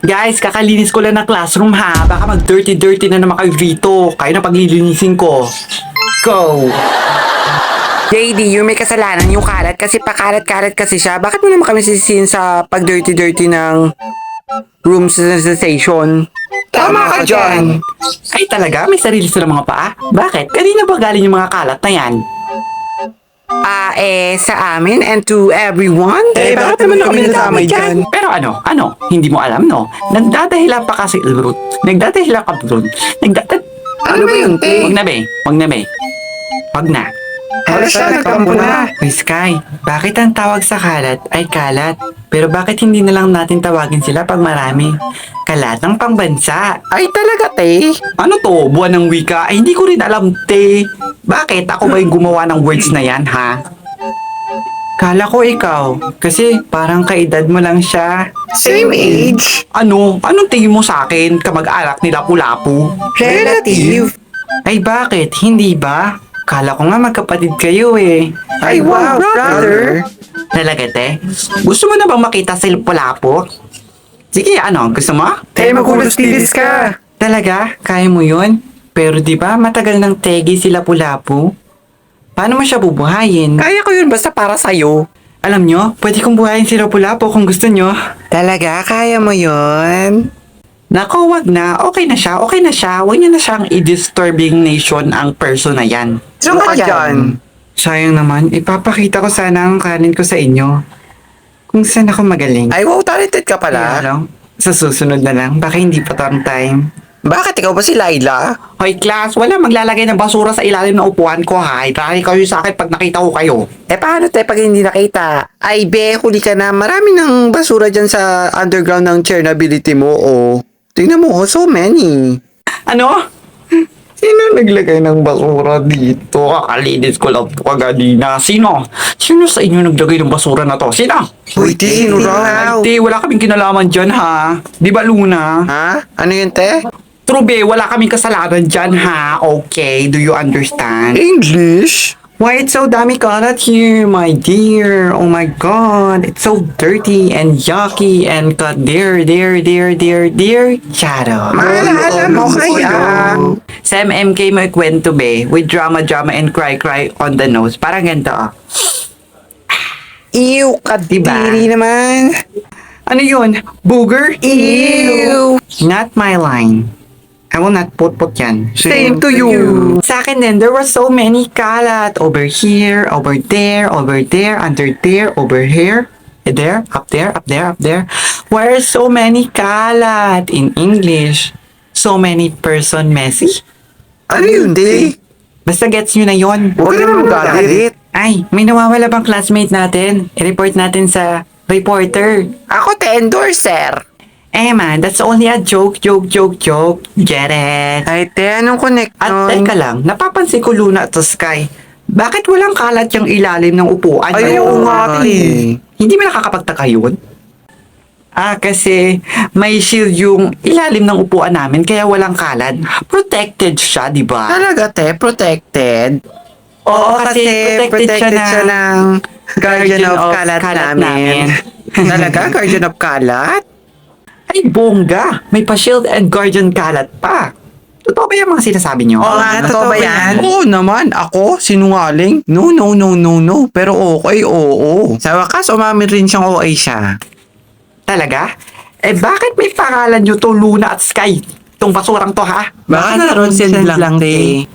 Guys, kakalinis ko lang ng classroom ha. Baka mag-dirty-dirty na naman kayo dito. Kayo na paglilinisin ko. Go! JD, yung may kasalanan yung kalat kasi pakalat-kalat kasi siya. Bakit mo naman kami sisihin sa pag-dirty-dirty ng room sensation? Tama ka dyan! Ay talaga? May sarili sila mga paa? Bakit? Kanina ba galing yung mga kalat na yan? Sa amin and to everyone? bakit naman kami nadamay dyan? Pero ano? Hindi mo alam, no? Nagdadahilan pa kasi, Nagdadahilan ka, Ano ba yun, te? Wag na, be. Wag na. Halos siya, nagkampo na. Miss Sky, bakit ang tawag sa kalat ay kalat? Pero bakit hindi na lang natin tawagin sila pag marami? Kalatang pangbansa. Ay talaga, te? Ano to? Buwan ng wika? Ay hindi ko rin alam, te. Bakit? Ako ba yung gumawa ng words na yan, ha? Kala ko ikaw. Kasi parang kaedad mo lang siya. Same age. Ano? Anong tingin mo sa akin? Kamag-anak ni Lapu-Lapu? Relative. Ay bakit? Hindi ba? Kala ko nga magkapatid kayo eh. Ay, wow, brother. Talaga, te? Gusto mo na bang makita si Lapu-Lapu? Sige, gusto mo? Te, maghulos-tilis ka. Talaga? Kaya mo yun? Pero di ba matagal nang tegi si Lapu-Lapu? Paano mo siya bubuhayin? Kaya ko yun basta para sa'yo. Alam nyo, pwede kong buhayin si Lapu-Lapu kung gusto nyo. Talaga? Kaya mo yun? Nako, wag na. Okay na siya. Huwag niya na siyang i-disturbing nation ang person na yan. Saan ka dyan? Sayang naman, ipapakita ko sana ang kanin ko sa inyo. Kung saan ako magaling. Ay, wow, talented ka Kaya pala. lang, sa susunod na lang, baka hindi pa to ang time. Bakit ikaw ba si Laila? Hoy, class, wala maglalagay ng basura sa ilalim ng upuan ko, ha? Ipahali kayo sa akin pag nakita ko kayo. Paano te pag hindi nakita? Ay, be, huli ka na. Marami ng basura dyan sa underground ng Chernability mo, oh. Tingnan mo, so many. Ano? Sino naglagay ng basura dito? Kakalinis ko lang po kaganina. Sino? Sino sa inyo naglagay ng basura na to? Sino? Uy, te, sino raw? Te, wala kaming kinalaman dyan, ha? Di ba, Luna? Ha? Ano yun, te? Trube, wala kaming kasalanan dyan, ha? Okay, do you understand? English? Why it's so dami kalat here, my dear? Oh my God, it's so dirty and yucky and got dear shadow. Maalala mo kaya? Sa MMK mo ikwento be, with drama and cry on the nose. Parang ganito, oh. Ew, kadiri naman. Ano yun? Booger? Ew. Not my line. I will not put yan. Same to you. Sa akin din, there were so many kalat. Over here, over there, under there, over here. There, up there. Why are so many kalat? In English, so many person messy. Ano yun, te? Basta gets nyo na yon. Huwag ka naman magalit. Ay, may nawawala bang classmate natin? I-report natin sa reporter. Ako, te, endorser. Man, that's only a joke. Get it? Ay, te, anong connect At nun? teka lang, napapansin ko Luna at Sky. Bakit walang kalat yung ilalim ng upuan? Ay, oo nga, te. Hindi ba nakakapagtaka yun? Kasi may shield yung ilalim ng upuan namin kaya walang kalat. Protected siya, di ba? Talaga, te, protected? Oo, kasi protected siya ng guardian of kalat namin. Talaga, guardian of kalat? Ay, bongga! May pa-shield and guardian kalat pa. Totoo ba yung mga sinasabi nyo? Oo nga, totoo ba yan? Oo naman, ako, sinungaling. No. Pero okay, oo. Sa wakas, umamin rin siyang OA siya. Talaga? Bakit may pangalan nyo to Luna at Sky? Itong basurang to, ha? Baka naroon send lang, te.